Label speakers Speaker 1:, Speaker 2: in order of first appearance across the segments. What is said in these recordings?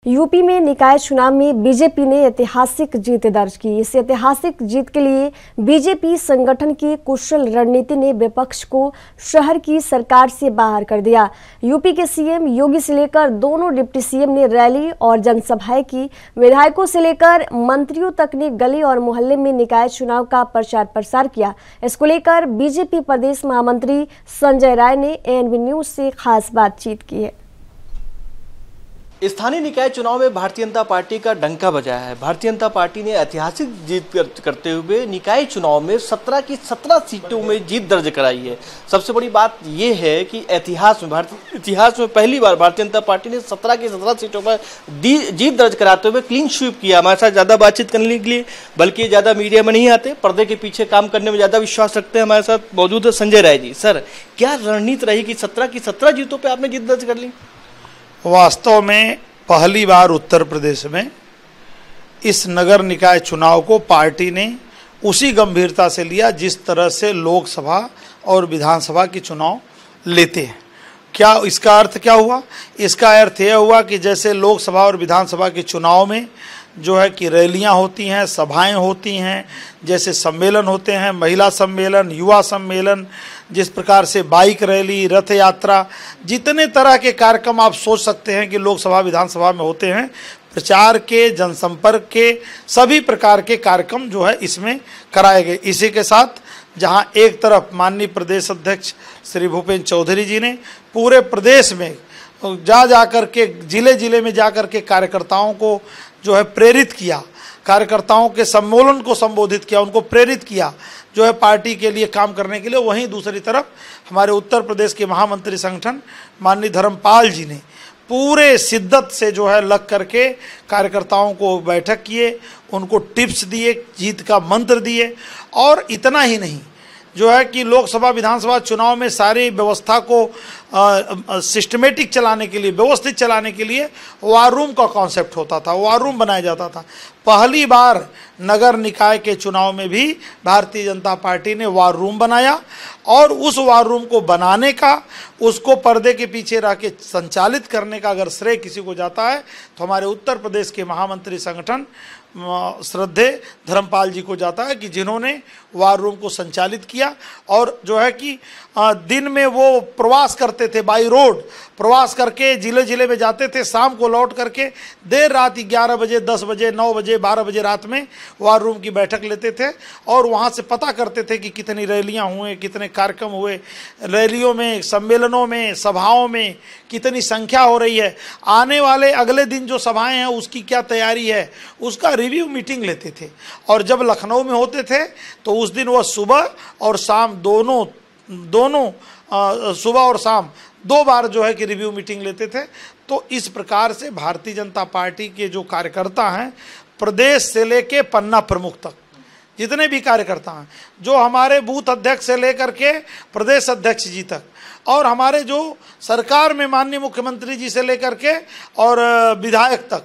Speaker 1: UP में निकाय चुनाव में बीजेपी ने ऐतिहासिक जीत दर्ज की। इस ऐतिहासिक जीत के लिए बीजेपी संगठन की कुशल रणनीति ने विपक्ष को शहर की सरकार से बाहर कर दिया। यूपी के सीएम योगी से लेकर दोनों डिप्टी सीएम ने रैली और जनसभाएं की। विधायकों से लेकर मंत्रियों तक ने गली और मोहल्ले में निकाय चुनाव का प्रचार प्रसार किया। इसको लेकर बीजेपी प्रदेश महामंत्री संजय राय ने एएनबी न्यूज से खास बातचीत की है।
Speaker 2: स्थानीय निकाय चुनाव में भारतीय जनता पार्टी का डंका बजाया है। भारतीय जनता पार्टी ने ऐतिहासिक जीत करते हुए निकाय चुनाव में 17 की 17 सीटों में जीत दर्ज कराई है। सबसे बड़ी बात यह है कि इतिहास में पहली बार भारतीय जनता पार्टी ने 17 की 17 सीटों पर जीत दर्ज कराते हुए क्लीन स्वीप किया। हमारे साथ ज्यादा बातचीत करने के लिए, बल्कि ज्यादा मीडिया में नहीं आते, पर्दे के पीछे काम करने में ज्यादा विश्वास रखते हैं, हमारे साथ मौजूद है संजय राय जी। सर, क्या रणनीति रही कि 17 की 17 जीतों पर आपने जीत दर्ज कर ली?
Speaker 3: वास्तव में पहली बार उत्तर प्रदेश में इस नगर निकाय चुनाव को पार्टी ने उसी गंभीरता से लिया जिस तरह से लोकसभा और विधानसभा की चुनाव लेते हैं। क्या इसका अर्थ क्या हुआ? इसका अर्थ यह हुआ कि जैसे लोकसभा और विधानसभा के चुनाव में जो है कि रैलियां होती हैं, सभाएं होती हैं, जैसे सम्मेलन होते हैं, महिला सम्मेलन, युवा सम्मेलन, जिस प्रकार से बाइक रैली, रथ यात्रा, जितने तरह के कार्यक्रम आप सोच सकते हैं कि लोकसभा विधानसभा में होते हैं, प्रचार के, जनसंपर्क के, सभी प्रकार के कार्यक्रम जो है इसमें कराए गए। इसी के साथ जहां एक तरफ माननीय प्रदेश अध्यक्ष श्री भूपेंद्र चौधरी जी ने पूरे प्रदेश में जा कर के जिले में जा कर के कार्यकर्ताओं को जो है प्रेरित किया, कार्यकर्ताओं के सम्मेलन को संबोधित किया, उनको प्रेरित किया जो है पार्टी के लिए काम करने के लिए। वहीं दूसरी तरफ हमारे उत्तर प्रदेश के महामंत्री संगठन माननीय धर्मपाल जी ने पूरे शिद्दत से जो है लग करके कार्यकर्ताओं को बैठक किए, उनको टिप्स दिए, जीत का मंत्र दिए। और इतना ही नहीं, जो है कि लोकसभा विधानसभा चुनाव में सारी व्यवस्था को सिस्टमेटिक चलाने के लिए, व्यवस्थित चलाने के लिए वार रूम का कॉन्सेप्ट होता था, वार रूम बनाया जाता था। पहली बार नगर निकाय के चुनाव में भी भारतीय जनता पार्टी ने वार रूम बनाया और उस वार रूम को बनाने का, उसको पर्दे के पीछे रह के संचालित करने का अगर श्रेय किसी को जाता है तो हमारे उत्तर प्रदेश के महामंत्री संगठन श्रद्धेय धर्मपाल जी को जाता है कि जिन्होंने वार रूम को संचालित किया। और जो है कि दिन में वो प्रवास करते थे, बाई रोड प्रवास करके जिले में जाते थे, शाम को लौट करके देर रात 11 बजे, 10 बजे, 9 बजे, 12 बजे रात में वार रूम की बैठक लेते थे और वहाँ से पता करते थे कि कितनी रैलियाँ हुए, कितने कार्यक्रम हुए, रैलियों में, सम्मेलनों में, सभाओं में कितनी संख्या हो रही है, आने वाले अगले दिन जो सभाएं हैं उसकी क्या तैयारी है, उसका रिव्यू मीटिंग लेते थे। और जब लखनऊ में होते थे तो उस दिन वह सुबह और शाम दोनों सुबह और शाम 2 बार जो है कि रिव्यू मीटिंग लेते थे। तो इस प्रकार से भारतीय जनता पार्टी के जो कार्यकर्ता हैं, प्रदेश से लेके पन्ना प्रमुख तक जितने भी कार्यकर्ता हैं, जो हमारे बूथ अध्यक्ष से लेकर के प्रदेश अध्यक्ष जी तक, और हमारे जो सरकार में माननीय मुख्यमंत्री जी से लेकर के और विधायक तक,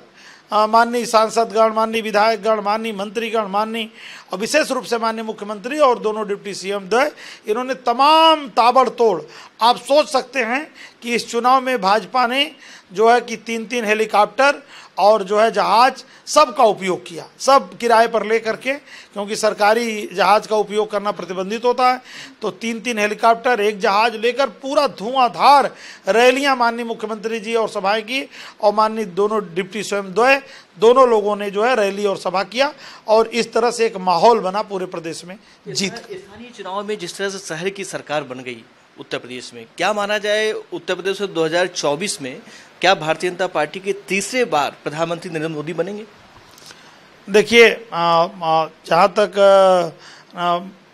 Speaker 3: माननीय सांसदगण, माननीय विधायकगण, माननीय मंत्रीगण, माननीय और विशेष रूप से माननीय मुख्यमंत्री और दोनों डिप्टी सीएम द्वय, इन्होंने तमाम ताबड़तोड़, आप सोच सकते हैं कि इस चुनाव में भाजपा ने जो है कि 3-3 हेलीकॉप्टर और जो है जहाज सबका उपयोग किया, सब किराए पर ले करके, क्योंकि सरकारी जहाज का उपयोग करना प्रतिबंधित होता है। तो 3-3 हेलीकॉप्टर, एक जहाज लेकर पूरा धुआंधार रैलियां माननीय मुख्यमंत्री जी और सभाएं की, और माननीय दोनों डिप्टी स्वयं द्वय, दोनों लोगों ने जो है रैली और सभा किया और इस तरह से एक माहौल बना पूरे प्रदेश में जीत।
Speaker 2: स्थानीय चुनाव में जिस तरह से शहर की सरकार बन गई उत्तर प्रदेश में, क्या माना जाए उत्तर प्रदेश में 2024 में क्या भारतीय जनता पार्टी के तीसरे बार प्रधानमंत्री नरेंद्र मोदी बनेंगे?
Speaker 3: देखिए, जहाँ तक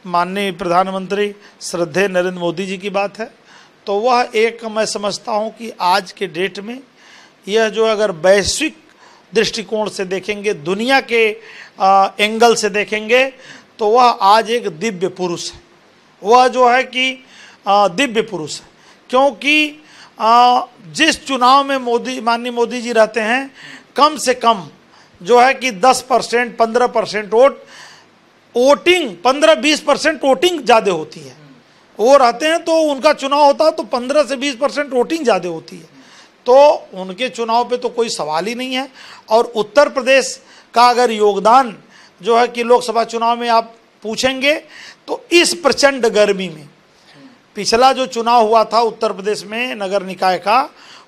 Speaker 3: माननीय प्रधानमंत्री श्रद्धेय नरेंद्र मोदी जी की बात है, तो वह एक, मैं समझता हूँ कि आज के डेट में यह जो अगर वैश्विक दृष्टिकोण से देखेंगे, दुनिया के एंगल से देखेंगे, तो वह आज एक दिव्य पुरुष है। वह जो है कि दिव्य पुरुष है, क्योंकि जिस चुनाव में माननीय मोदी जी रहते हैं, कम से कम जो है कि 10%, 15% वोटिंग 15-20% वोटिंग ज़्यादा होती है। वो रहते हैं तो उनका चुनाव होता है तो 15 से 20% वोटिंग ज़्यादा होती है। तो उनके चुनाव पे तो कोई सवाल ही नहीं है। और उत्तर प्रदेश का अगर योगदान जो है कि लोकसभा चुनाव में आप पूछेंगे तो इस प्रचंड गर्मी में, पिछला जो चुनाव हुआ था उत्तर प्रदेश में नगर निकाय का,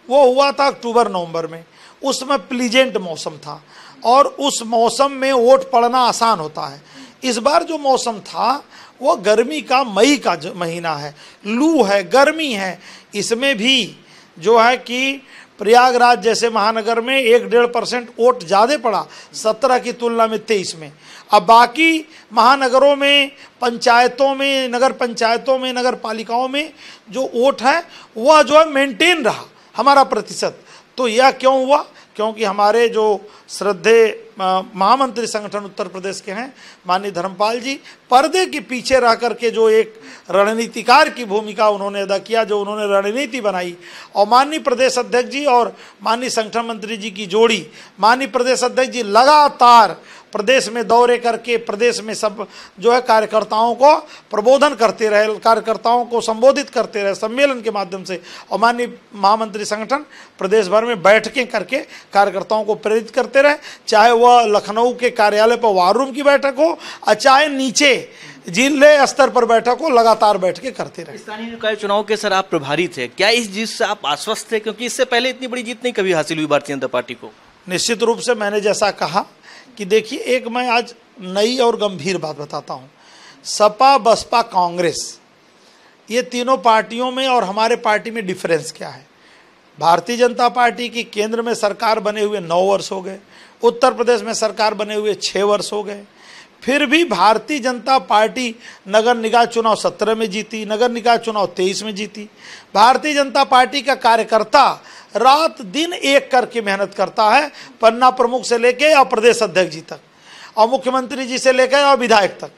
Speaker 3: वो हुआ था अक्टूबर नवंबर में, उसमें प्लीजेंट मौसम था और उस मौसम में वोट पड़ना आसान होता है। इस बार जो मौसम था वो गर्मी का, मई का महीना है, लू है, गर्मी है। इसमें भी जो है कि प्रयागराज जैसे महानगर में 1-1.5% वोट ज़्यादा पड़ा 17 की तुलना में 23 में। अब बाकी महानगरों में, पंचायतों में, नगर पंचायतों में, नगर पालिकाओं में जो वोट है वह जो है मेंटेन रहा हमारा प्रतिशत। तो यह क्यों हुआ? क्योंकि हमारे जो श्रद्धेय महामंत्री संगठन उत्तर प्रदेश के हैं माननीय धर्मपाल जी, पर्दे के पीछे रह करके जो एक रणनीतिकार की भूमिका उन्होंने अदा किया, जो उन्होंने रणनीति बनाई, और माननीय प्रदेश अध्यक्ष जी और माननीय संगठन मंत्री जी की जोड़ी, माननीय प्रदेश अध्यक्ष जी लगातार प्रदेश में दौरे करके प्रदेश में सब जो है कार्यकर्ताओं को प्रबोधन करते रहे, कार्यकर्ताओं को संबोधित करते रहे सम्मेलन के माध्यम से, और माननीय महामंत्री संगठन प्रदेश भर में बैठकें करके कार्यकर्ताओं को प्रेरित करते रहे, चाहे वह लखनऊ के कार्यालय पर वार रूम की बैठक हो और चाहे नीचे जिले स्तर पर बैठक हो, लगातार बैठकें करते रहे।
Speaker 2: स्थानीय निकाय चुनाव के सर आप प्रभारी थे, क्या इस जीत से आप आश्वस्त थे? क्योंकि इससे पहले इतनी बड़ी जीत नहीं कभी हासिल हुई भारतीय जनता पार्टी को।
Speaker 3: निश्चित रूप से मैंने जैसा कहा कि देखिए, एक मैं आज नई और गंभीर बात बताता हूँ। सपा, बसपा, कांग्रेस, ये तीनों पार्टियों में और हमारे पार्टी में डिफरेंस क्या है? भारतीय जनता पार्टी की केंद्र में सरकार बने हुए 9 वर्ष हो गए, उत्तर प्रदेश में सरकार बने हुए 6 वर्ष हो गए, फिर भी भारतीय जनता पार्टी नगर निकाय चुनाव 17 में जीती, नगर निकाय चुनाव 23 में जीती। भारतीय जनता पार्टी का कार्यकर्ता रात दिन एक करके मेहनत करता है, पन्ना प्रमुख से लेके और प्रदेश अध्यक्ष जी तक और मुख्यमंत्री जी से लेकर और विधायक तक।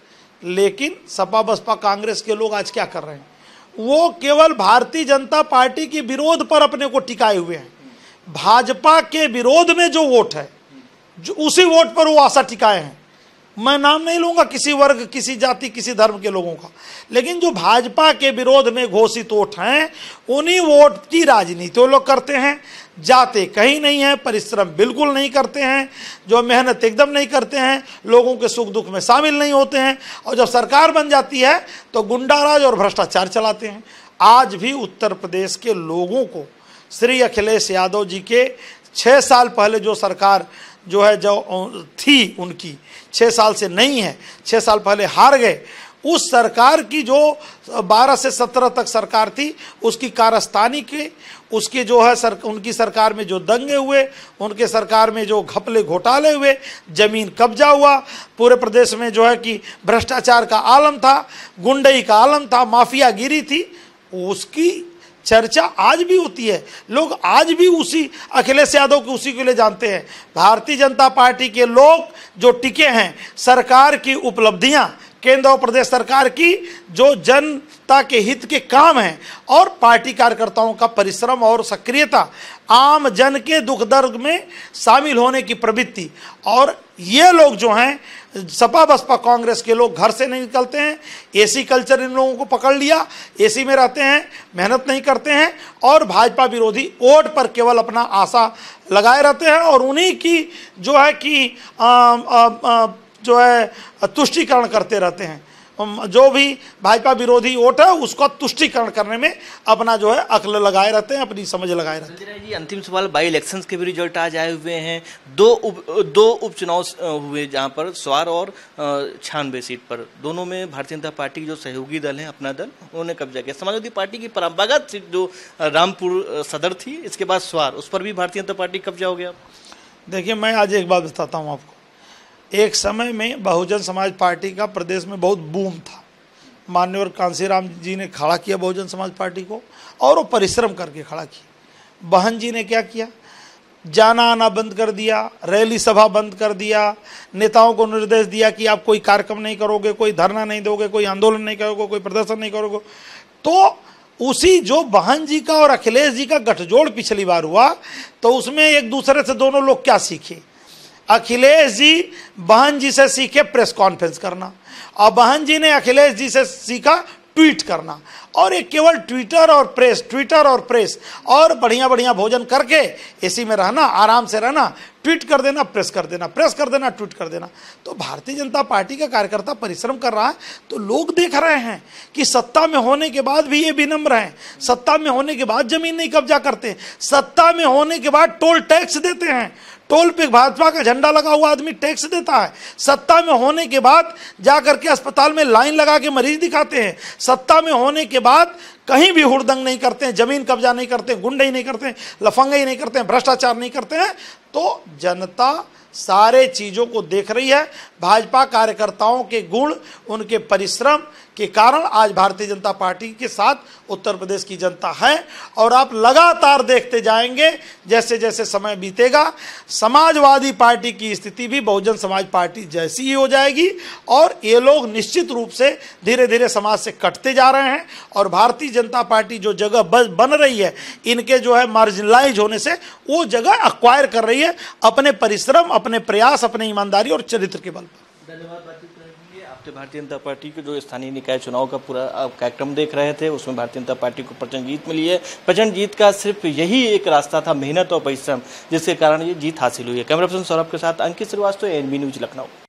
Speaker 3: लेकिन सपा, बसपा, कांग्रेस के लोग आज क्या कर रहे हैं? वो केवल भारतीय जनता पार्टी के विरोध पर अपने को टिकाए हुए हैं। भाजपा के विरोध में जो वोट है, जो उसी वोट पर वो आशा टिकाए हैं। मैं नाम नहीं लूंगा किसी वर्ग, किसी जाति, किसी धर्म के लोगों का, लेकिन जो भाजपा के विरोध में घोषित वोट हैं, उन्हीं वोट की राजनीति वो लोग करते हैं। जाते कहीं नहीं है, परिश्रम बिल्कुल नहीं करते हैं, जो मेहनत एकदम नहीं करते हैं, लोगों के सुख दुख में शामिल नहीं होते हैं, और जब सरकार बन जाती है तो गुंडाराज और भ्रष्टाचार चलाते हैं। आज भी उत्तर प्रदेश के लोगों को श्री अखिलेश यादव जी के 6 साल पहले जो सरकार जो है जो थी, उनकी 6 साल से नहीं है, 6 साल पहले हार गए, उस सरकार की जो 12 से 17 तक सरकार थी, उसकी कारस्तानी की, उसकी जो है उनकी सरकार में जो दंगे हुए, उनके सरकार में जो घपले घोटाले हुए, जमीन कब्जा हुआ, पूरे प्रदेश में जो है कि भ्रष्टाचार का आलम था, गुंडई का आलम था, माफियागिरी थी, उसकी चर्चा आज भी होती है। लोग आज भी उसी अखिलेश यादव को उसी के लिए जानते हैं। भारतीय जनता पार्टी के लोग जो टिके हैं, सरकार की उपलब्धियां, केंद्र और प्रदेश सरकार की जो जनता के हित के काम हैं, और पार्टी कार्यकर्ताओं का परिश्रम और सक्रियता, आम जन के दुख दर्द में शामिल होने की प्रवृत्ति, और ये लोग जो हैं सपा, बसपा, कांग्रेस के लोग घर से नहीं निकलते हैं। एसी कल्चर इन लोगों को पकड़ लिया, एसी में रहते हैं, मेहनत नहीं करते हैं, और भाजपा विरोधी वोट पर केवल अपना आशा लगाए रहते हैं, और उन्हीं की जो है कि जो है तुष्टीकरण करते रहते हैं। जो भी भाजपा विरोधी वोट है उसको तुष्टीकरण करने में अपना जो है अक्ल लगाए रहते हैं, अपनी समझ लगाए रहते हैं।
Speaker 2: जी, अंतिम सवाल, बाई इलेक्शंस के भी रिजल्ट आज आए हुए हैं। दो उपचुनाव हुए जहां पर स्वार और 96 सीट पर, दोनों में भारतीय जनता पार्टी की जो सहयोगी दल है, अपना दल, उन्होंने कब्जा किया। समाजवादी पार्टी की परंपरागत सीट जो रामपुर सदर थी, इसके बाद स्वार, उस पर भी भारतीय जनता पार्टी कब्जा हो गया।
Speaker 3: देखिए, मैं आज एक बात बताता हूँ आपको। एक समय में बहुजन समाज पार्टी का प्रदेश में बहुत बूम था। माननीय कांसीराम जी ने खड़ा किया बहुजन समाज पार्टी को, और वो परिश्रम करके खड़ा किया। बहन जी ने क्या किया? जाना आना बंद कर दिया, रैली सभा बंद कर दिया, नेताओं को निर्देश दिया कि आप कोई कार्यक्रम नहीं करोगे, कोई धरना नहीं दोगे, कोई आंदोलन नहीं करोगे, कोई प्रदर्शन नहीं करोगे। तो उसी जो बहन जी का और अखिलेश जी का गठजोड़ पिछली बार हुआ, तो उसमें एक दूसरे से दोनों लोग क्या सीखे? अखिलेश जी बहन जी से सीखे प्रेस कॉन्फ्रेंस करना, और बहन जी ने अखिलेश जी से सीखा ट्वीट करना, और ये केवल ट्विटर और प्रेस और बढ़िया बढ़िया भोजन करके एसी में रहना, आराम से रहना, ट्वीट कर देना, प्रेस कर देना, प्रेस कर देना, ट्वीट कर देना। तो भारतीय जनता पार्टी का कार्यकर्ता परिश्रम कर रहा है, तो लोग देख रहे हैं कि सत्ता में होने के बाद भी ये विनम्र हैं, सत्ता में होने के बाद जमीन नहीं कब्जा करते, सत्ता में होने के बाद टोल टैक्स देते हैं, टोल पे भाजपा का झंडा लगा हुआ आदमी टैक्स देता है, सत्ता में होने के बाद जाकर के अस्पताल में लाइन लगा के मरीज दिखाते हैं, सत्ता में होने के बाद कहीं भी हुड़दंग नहीं करते हैं, जमीन कब्जा नहीं करते हैं, गुंडई नहीं करते हैं, लफंगई नहीं करते हैं, भ्रष्टाचार नहीं करते हैं। तो जनता सारे चीज़ों को देख रही है। भाजपा कार्यकर्ताओं के गुण, उनके परिश्रम के कारण आज भारतीय जनता पार्टी के साथ उत्तर प्रदेश की जनता है। और आप लगातार देखते जाएंगे जैसे जैसे समय बीतेगा, समाजवादी पार्टी की स्थिति भी बहुजन समाज पार्टी जैसी ही हो जाएगी और ये लोग निश्चित रूप से धीरे धीरे समाज से कटते जा रहे हैं। और भारतीय जनता पार्टी जो जगह बन रही है इनके जो है मार्जिनलाइज होने से, वो जगह एक्वायर कर रही है अपने परिश्रम, अपने प्रयास, अपने ईमानदारी और चरित्र के बल पर।
Speaker 2: धन्यवाद बातचीत करने के लिए। आप भारतीय जनता पार्टी के जो स्थानीय निकाय चुनाव का पूरा कार्यक्रम देख रहे थे, उसमें भारतीय जनता पार्टी को प्रचंड जीत मिली है। प्रचंड जीत का सिर्फ यही एक रास्ता था, मेहनत और परिश्रम, जिसके कारण ये जीत हासिल हुई है। कैमरा पर्सन सौरभ के साथ अंकित श्रीवास्तव, एएनबी न्यूज लखनऊ।